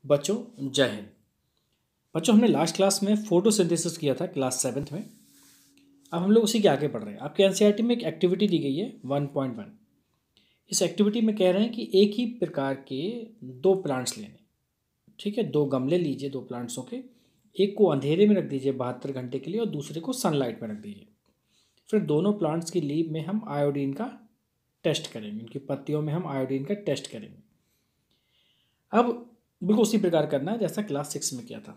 बच्चों जय हिंद। बच्चों हमने लास्ट क्लास में फोटोसिंथेसिस किया था क्लास 7th में। अब हम लोग उसी के आगे बढ़ रहे हैं। आपके एनसीईआरटी में एक एक्टिविटी दी गई है 1.1। इस एक्टिविटी में कह रहे हैं कि एक ही प्रकार के दो प्लांट्स लेने। ठीक है, दो गमले लीजिए दो प्लांट्सों के। एक को अंधेरे में रख दीजिए 72 घंटे के लिए और दूसरे को सनलाइट में रख दीजिए। फिर दोनों प्लांट्स की लीफ में हम आयोडीन का टेस्ट करेंगे, उनकी पत्तियों में हम आयोडीन का टेस्ट करेंगे। अब बिल्कुल उसी प्रकार करना है जैसा क्लास 6 में किया था,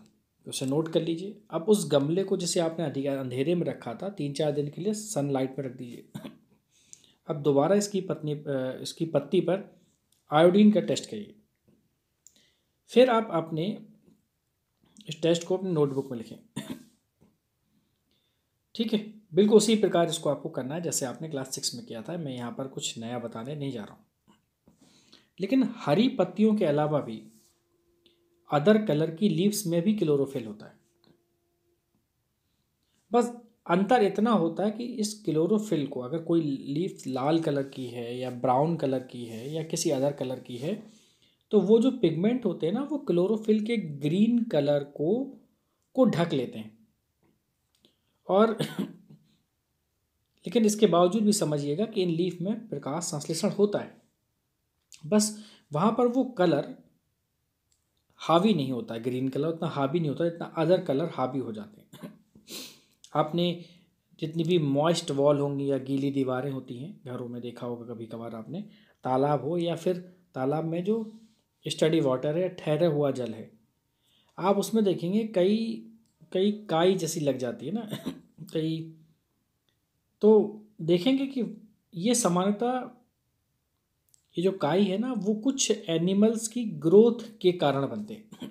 तो उसे नोट कर लीजिए। अब उस गमले को जैसे आपने अधिक अंधेरे में रखा था 3-4 दिन के लिए सनलाइट में रख दीजिए। अब दोबारा इसकी पत्ती पर आयोडीन का टेस्ट करिए। फिर आप अपने इस टेस्ट को अपनी नोटबुक में लिखें। ठीक है, बिल्कुल उसी प्रकार इसको आपको करना है जैसे आपने क्लास 6 में किया था। मैं यहाँ पर कुछ नया बताने नहीं जा रहा हूँ, लेकिन हरी पत्तियों के अलावा भी अदर कलर की लीव्स में भी क्लोरोफिल होता है। बस अंतर इतना होता है कि इस क्लोरोफिल को अगर कोई लीफ लाल कलर की है या ब्राउन कलर की है या किसी अदर कलर की है, तो वो जो पिगमेंट होते हैं ना, वो क्लोरोफिल के ग्रीन कलर को ढक लेते हैं। और लेकिन इसके बावजूद भी समझिएगा कि इन लीफ में प्रकाश संश्लेषण होता है, बस वहाँ पर वो कलर हावी नहीं होता है। ग्रीन कलर उतना हावी नहीं होता, इतना अदर कलर हावी हो जाते हैं। आपने जितनी भी मॉइस्ट वॉल होंगी या गीली दीवारें होती हैं घरों में देखा होगा कभी कभार आपने, तालाब हो या फिर तालाब में जो स्टडी वाटर है, ठहरा हुआ जल है, आप उसमें देखेंगे कई कई काई जैसी लग जाती है ना। कई तो देखेंगे कि ये सामान्यतः ये जो काई है ना, वो कुछ एनिमल्स की ग्रोथ के कारण बनते हैं।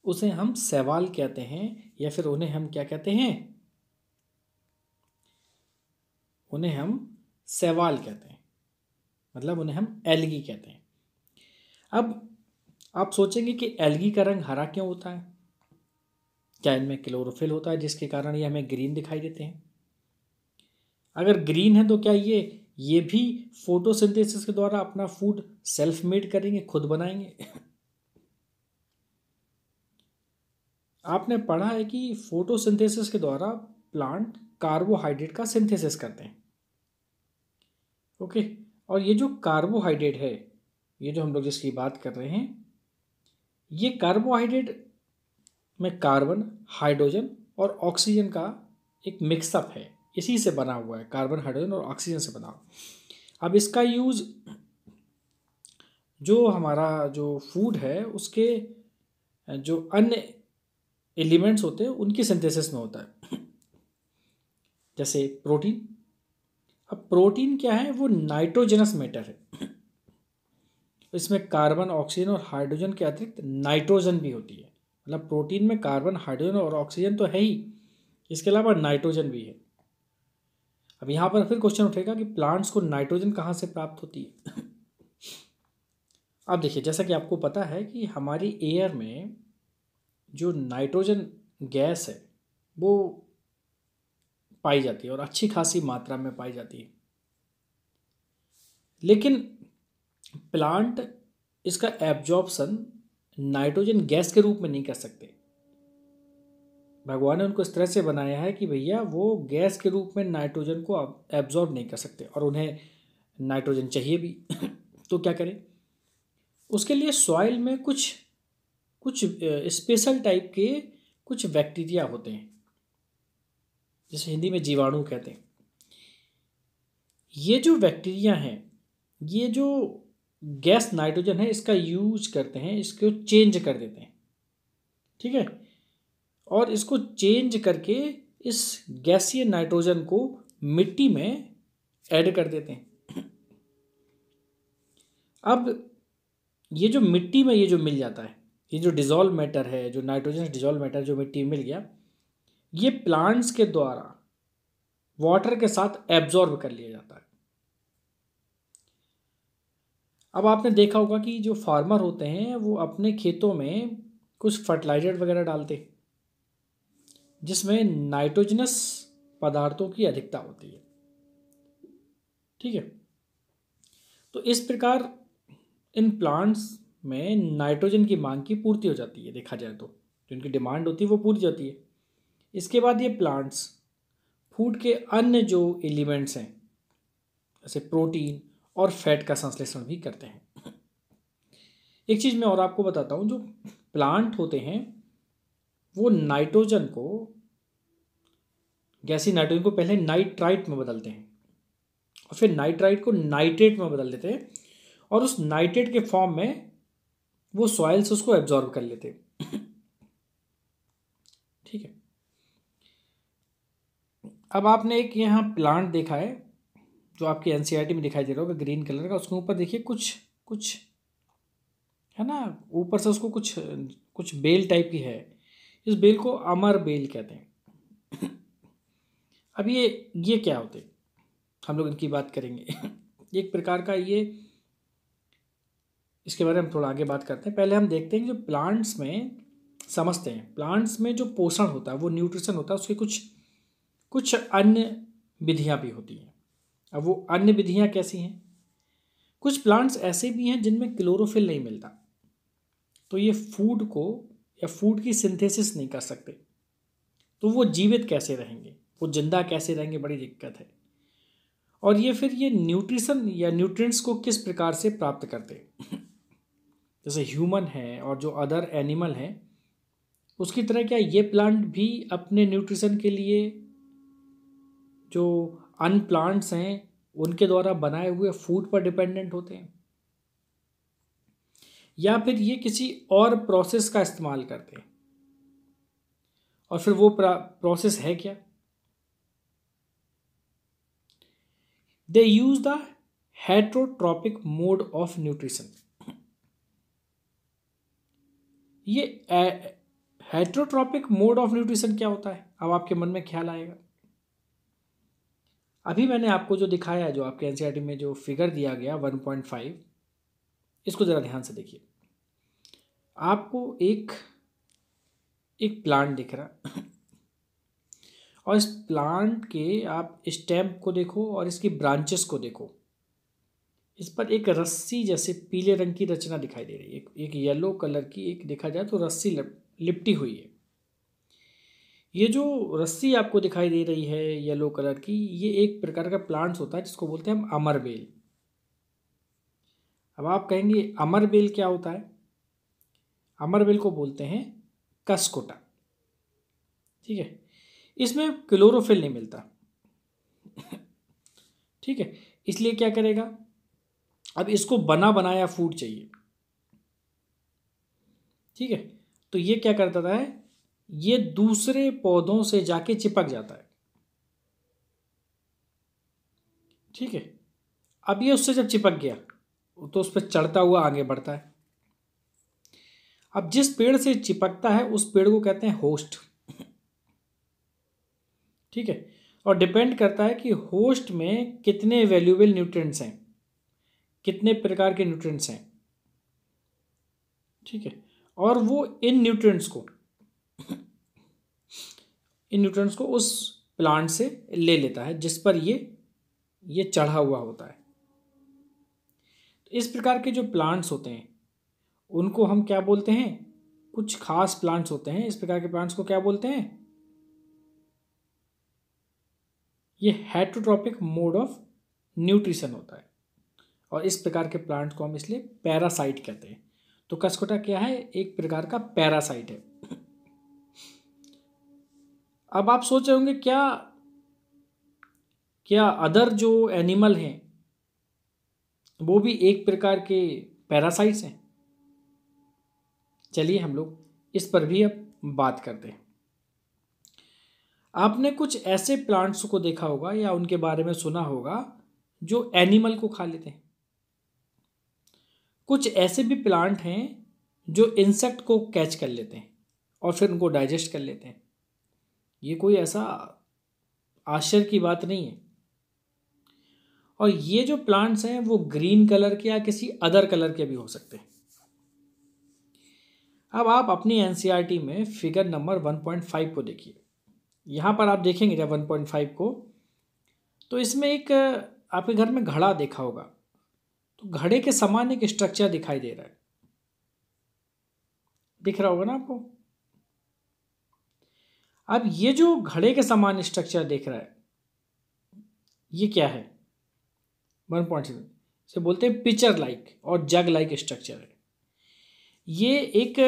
उसे हम शैवाल कहते हैं या फिर उन्हें हम क्या कहते हैं, उन्हें हम शैवाल कहते हैं, मतलब उन्हें हम एल्गी कहते हैं। अब आप सोचेंगे कि एल्गी का रंग हरा क्यों होता है? क्या इनमें क्लोरोफिल होता है जिसके कारण ये हमें ग्रीन दिखाई देते हैं? अगर ग्रीन है तो क्या ये भी फोटोसिंथेसिस के द्वारा अपना फूड सेल्फ मेड करेंगे, खुद बनाएंगे? आपने पढ़ा है कि फोटोसिंथेसिस के द्वारा प्लांट कार्बोहाइड्रेट का सिंथेसिस करते हैं। ओके, और ये जो कार्बोहाइड्रेट है, ये जो हम लोग जिसकी बात कर रहे हैं, ये कार्बोहाइड्रेट में कार्बन, हाइड्रोजन और ऑक्सीजन का एक मिक्सअप है। इसी से बना हुआ है, कार्बन, हाइड्रोजन और ऑक्सीजन से बना हुआ। अब इसका यूज जो हमारा जो फूड है उसके जो अन्य एलिमेंट्स होते हैं उनकी सिंथेसिस में होता है। जैसे प्रोटीन। अब प्रोटीन क्या है? वो नाइट्रोजनस मैटर है। इसमें कार्बन, ऑक्सीजन और हाइड्रोजन के अतिरिक्त नाइट्रोजन भी होती है। मतलब प्रोटीन में कार्बन, हाइड्रोजन और ऑक्सीजन तो है ही, इसके अलावा नाइट्रोजन भी है। अब यहाँ पर फिर क्वेश्चन उठेगा कि प्लांट्स को नाइट्रोजन कहाँ से प्राप्त होती है? अब देखिए, जैसा कि आपको पता है कि हमारी एयर में जो नाइट्रोजन गैस है वो पाई जाती है और अच्छी खासी मात्रा में पाई जाती है, लेकिन प्लांट इसका एब्जॉर्प्शन नाइट्रोजन गैस के रूप में नहीं कर सकते। भगवान ने उनको इस तरह से बनाया है कि भैया वो गैस के रूप में नाइट्रोजन को एब्जॉर्ब नहीं कर सकते और उन्हें नाइट्रोजन चाहिए भी। तो क्या करें? उसके लिए सॉइल में कुछ कुछ स्पेशल टाइप के कुछ बैक्टीरिया होते हैं, जिसे हिंदी में जीवाणु कहते हैं। ये जो बैक्टीरिया हैं, ये जो गैस नाइट्रोजन है इसका यूज करते हैं, इसको चेंज कर देते हैं। ठीक है, और इसको चेंज करके इस गैसीय नाइट्रोजन को मिट्टी में ऐड कर देते हैं। अब ये जो मिट्टी में ये जो मिल जाता है, ये जो डिजॉल्व मैटर है, जो नाइट्रोजन डिजॉल्व मैटर जो मिट्टी में मिल गया, ये प्लांट्स के द्वारा वाटर के साथ एब्जॉर्ब कर लिया जाता है। अब आपने देखा होगा कि जो फार्मर होते हैं वो अपने खेतों में कुछ फर्टिलाइजर वगैरह डालते हैं जिसमें नाइट्रोजनस पदार्थों की अधिकता होती है। ठीक है, तो इस प्रकार इन प्लांट्स में नाइट्रोजन की मांग की पूर्ति हो जाती है, देखा जाए तो जो इनकी डिमांड होती है वो पूरी जाती है। इसके बाद ये प्लांट्स फूड के अन्य जो एलिमेंट्स हैं जैसे प्रोटीन और फैट का संश्लेषण भी करते हैं। एक चीज़ मैं और आपको बताता हूँ, जो प्लांट होते हैं वो नाइट्रोजन को, गैसीय नाइट्रोजन को पहले नाइट्राइट में बदलते हैं और फिर नाइट्राइट को नाइट्रेट में बदल देते हैं और उस नाइट्रेट के फॉर्म में वो सॉइल से उसको एब्जॉर्ब कर लेते हैं। ठीक है। अब आपने एक यहाँ प्लांट देखा है जो आपकी एनसीईआरटी में दिखाई दे रहा होगा, ग्रीन कलर का। उसके ऊपर देखिए कुछ कुछ है ना, ऊपर से उसको कुछ कुछ बेल टाइप की है। इस बेल को अमर बेल कहते हैं। अब ये क्या होते हैं, हम लोग इनकी बात करेंगे। एक प्रकार का ये, इसके बारे में हम थोड़ा आगे बात करते हैं। पहले हम देखते हैं कि जो प्लांट्स में समझते हैं, प्लांट्स में जो पोषण होता है, वो न्यूट्रिशन होता है, उसके कुछ कुछ अन्य विधियां भी होती हैं। अब वो अन्य विधियां कैसी हैं? कुछ प्लांट्स ऐसे भी हैं जिनमें क्लोरोफिल नहीं मिलता, तो ये फूड को या फूड की सिंथेसिस नहीं कर सकते, तो वो जीवित कैसे रहेंगे, वो जिंदा कैसे रहेंगे, बड़ी दिक्कत है। और ये फिर ये न्यूट्रिशन या न्यूट्रिएंट्स को किस प्रकार से प्राप्त करते हैं? जैसे ह्यूमन है और जो अदर एनिमल हैं उसकी तरह क्या ये प्लांट भी अपने न्यूट्रिशन के लिए जो अन प्लांट्स हैं उनके द्वारा बनाए हुए फूड पर डिपेंडेंट होते हैं, या फिर ये किसी और प्रोसेस का इस्तेमाल करते हैं? और फिर वो प्रोसेस है क्या? They use the heterotrophic mode of nutrition. ये हेट्रोट्रॉपिक मोड ऑफ न्यूट्रिशन क्या होता है, अब आपके मन में ख्याल आएगा। अभी मैंने आपको जो दिखाया है, जो आपके एनसीईआरटी में जो फिगर दिया गया 1.5, इसको ज़रा ध्यान से देखिए। आपको एक एक प्लांट दिख रहा और इस प्लांट के आप स्टेम को देखो और इसकी ब्रांचेस को देखो। इस पर एक रस्सी जैसे पीले रंग की रचना दिखाई दे रही है, एक येलो कलर की, एक देखा जाए तो रस्सी लिपटी हुई है। ये जो रस्सी आपको दिखाई दे रही है येलो कलर की, ये एक प्रकार का प्लांट्स होता है जिसको बोलते हैं हम अमरबेल। अब आप कहेंगे अमरबेल क्या होता है? अमरबेल को बोलते हैं कसकोटा। ठीक है, इसमें क्लोरोफिल नहीं मिलता। ठीक है, इसलिए क्या करेगा, अब इसको बना बनाया फूड चाहिए। ठीक है, तो ये क्या करता है, ये दूसरे पौधों से जाके चिपक जाता है। ठीक है, अब ये उससे जब चिपक गया तो उस पर चढ़ता हुआ आगे बढ़ता है। अब जिस पेड़ से चिपकता है उस पेड़ को कहते हैं होस्ट। ठीक है, और डिपेंड करता है कि होस्ट में कितने वैल्यूएबल न्यूट्रिएंट्स हैं, कितने प्रकार के न्यूट्रिएंट्स हैं। ठीक है, और वो इन न्यूट्रिएंट्स को उस प्लांट से ले लेता है जिस पर ये चढ़ा हुआ होता है। तो इस प्रकार के जो प्लांट्स होते हैं उनको हम क्या बोलते हैं? कुछ खास प्लांट्स होते हैं, इस प्रकार के प्लांट्स को क्या बोलते हैं? ये हेट्रोट्रॉपिक मोड ऑफ न्यूट्रिशन होता है, और इस प्रकार के प्लांट्स को हम इसलिए पैरासाइट कहते हैं। तो कसकोटा क्या है? एक प्रकार का पैरासाइट है। अब आप सोच रहे होंगे क्या क्या अदर जो एनिमल हैं वो भी एक प्रकार के पैरासाइट्स हैं? चलिए हम लोग इस पर भी अब बात करते हैं। आपने कुछ ऐसे प्लांट्स को देखा होगा या उनके बारे में सुना होगा जो एनिमल को खा लेते हैं। कुछ ऐसे भी प्लांट हैं जो इंसेक्ट को कैच कर लेते हैं और फिर उनको डाइजेस्ट कर लेते हैं। ये कोई ऐसा आश्चर्य की बात नहीं है। और ये जो प्लांट्स हैं वो ग्रीन कलर के या किसी अदर कलर के भी हो सकते हैं। अब आप अपनी एनसीईआरटी में फिगर नंबर 1.5 को देखिए। यहाँ पर आप देखेंगे जब 1.5 को, तो इसमें एक आपके घर में घड़ा देखा होगा, तो घड़े के समान एक स्ट्रक्चर दिखाई दे रहा है। दिख रहा होगा ना आपको। अब ये जो घड़े के समान स्ट्रक्चर दिख रहा है, ये क्या है? 1.7 से बोलते हैं पिचर लाइक और जग लाइक स्ट्रक्चर है। ये एक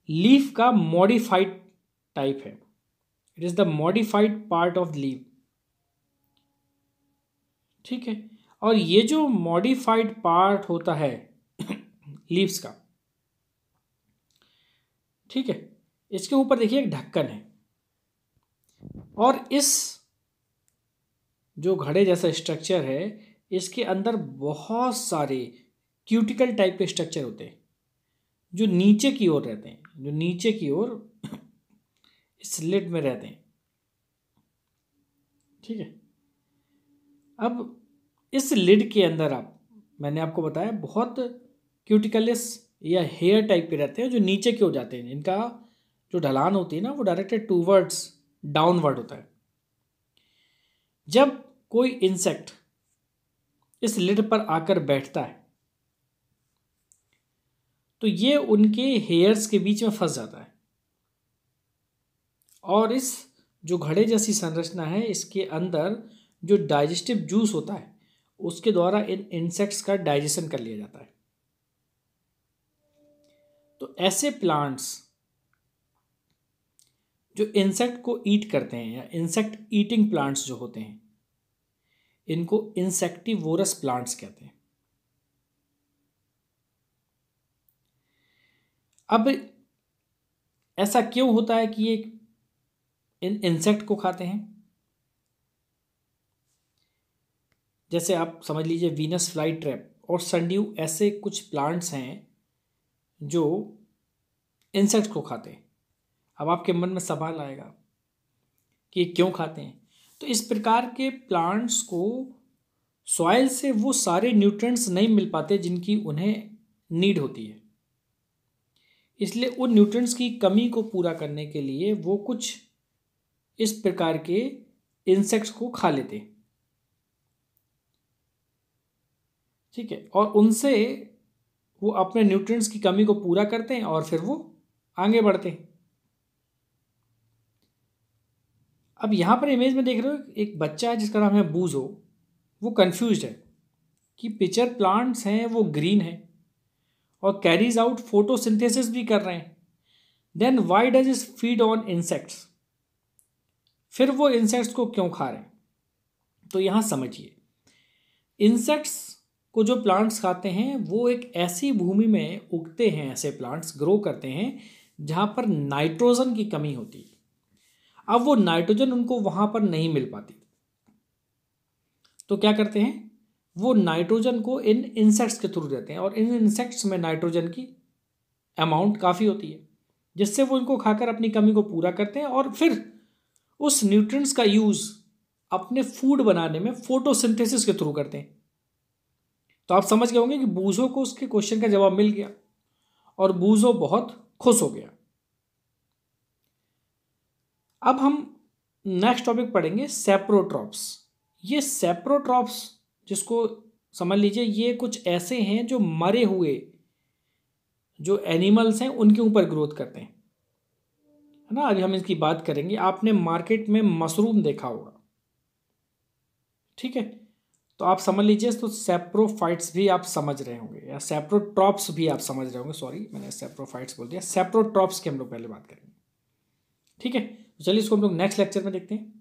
लीफ का मॉडिफाइड टाइप है। It is the modified part of leaf. ठीक है, और ये जो मॉडिफाइड पार्ट होता है लीव्स का, ठीक है, इसके ऊपर देखिए एक ढक्कन है, और इस जो घड़े जैसा स्ट्रक्चर है इसके अंदर बहुत सारे क्यूटिकल टाइप के स्ट्रक्चर होते हैं जो नीचे की ओर रहते हैं, जो नीचे की ओर इस लिड में रहते हैं। ठीक है, अब इस लिड के अंदर मैंने आपको बताया बहुत क्यूटिकलिस या हेयर टाइप के रहते हैं जो नीचे की ओर जाते हैं, इनका जो ढलान होती है ना वो डायरेक्टेड टूवर्ड्स डाउनवर्ड होता है। जब कोई इंसेक्ट इस लिड पर आकर बैठता है तो ये उनके हेयर्स के बीच में फंस जाता है, और इस जो घड़े जैसी संरचना है इसके अंदर जो डाइजेस्टिव जूस होता है उसके द्वारा इन इंसेक्ट्स का डाइजेशन कर लिया जाता है। तो ऐसे प्लांट्स जो इंसेक्ट को ईट करते हैं या इंसेक्ट ईटिंग प्लांट्स जो होते हैं इनको इंसेक्टिवोरस प्लांट्स कहते हैं। अब ऐसा क्यों होता है कि ये इन इंसेक्ट को खाते हैं? जैसे आप समझ लीजिए वीनस फ्लाई ट्रैप और सनड्यू ऐसे कुछ प्लांट्स हैं जो इंसेक्ट को खाते हैं। अब आपके मन में सवाल आएगा कि क्यों खाते हैं? तो इस प्रकार के प्लांट्स को सॉइल से वो सारे न्यूट्रिएंट्स नहीं मिल पाते जिनकी उन्हें नीड होती है, इसलिए उन न्यूट्रिएंट्स की कमी को पूरा करने के लिए वो कुछ इस प्रकार के इंसेक्ट्स को खा लेते हैं। ठीक है, और उनसे वो अपने न्यूट्रिएंट्स की कमी को पूरा करते हैं और फिर वो आगे बढ़ते हैं। अब यहाँ पर इमेज में देख रहे हो एक बच्चा है जिसका नाम है बूजो। वो कंफ्यूज्ड है कि पिचर प्लांट्स हैं वो ग्रीन है और कैरीज आउट फोटोसिंथेसिस भी कर रहे हैं, then why does it feed on insects? फिर वो इंसेक्ट्स को क्यों खा रहे हैं? तो यहाँ समझिए, इंसेक्ट्स को जो प्लांट्स खाते हैं वो एक ऐसी भूमि में उगते हैं, ऐसे प्लांट्स ग्रो करते हैं जहाँ पर नाइट्रोजन की कमी होती है। अब वो नाइट्रोजन उनको वहाँ पर नहीं मिल पाती, तो क्या करते हैं, वो नाइट्रोजन को इन इंसेक्ट्स के थ्रू देते हैं, और इन इंसेक्ट्स में नाइट्रोजन की अमाउंट काफ़ी होती है जिससे वो इनको खाकर अपनी कमी को पूरा करते हैं और फिर उस न्यूट्रिएंट्स का यूज़ अपने फूड बनाने में फोटोसिंथेसिस के थ्रू करते हैं। तो आप समझ गए होंगे कि बूजो को उसके क्वेश्चन का जवाब मिल गया और बूजो बहुत खुश हो गया। अब हम नेक्स्ट टॉपिक पढ़ेंगे सेप्रोट्रॉप्स। ये सेप्रोट्रॉप्स जिसको समझ लीजिए ये कुछ ऐसे हैं जो मरे हुए जो एनिमल्स हैं उनके ऊपर ग्रोथ करते हैं, है ना। अभी हम इसकी बात करेंगे। आपने मार्केट में मशरूम देखा होगा, ठीक है, तो आप समझ लीजिए तो सेप्रोफाइट्स भी आप समझ रहे होंगे या सेप्रोट्रॉप्स भी आप समझ रहे होंगे। सॉरी, मैंने सेप्रोफाइट्स बोल दिया। सेप्रोट्रॉप्स की हम लोग पहले बात करेंगे, ठीक है। तो चलिए इसको हम लोग नेक्स्ट लेक्चर में देखते हैं।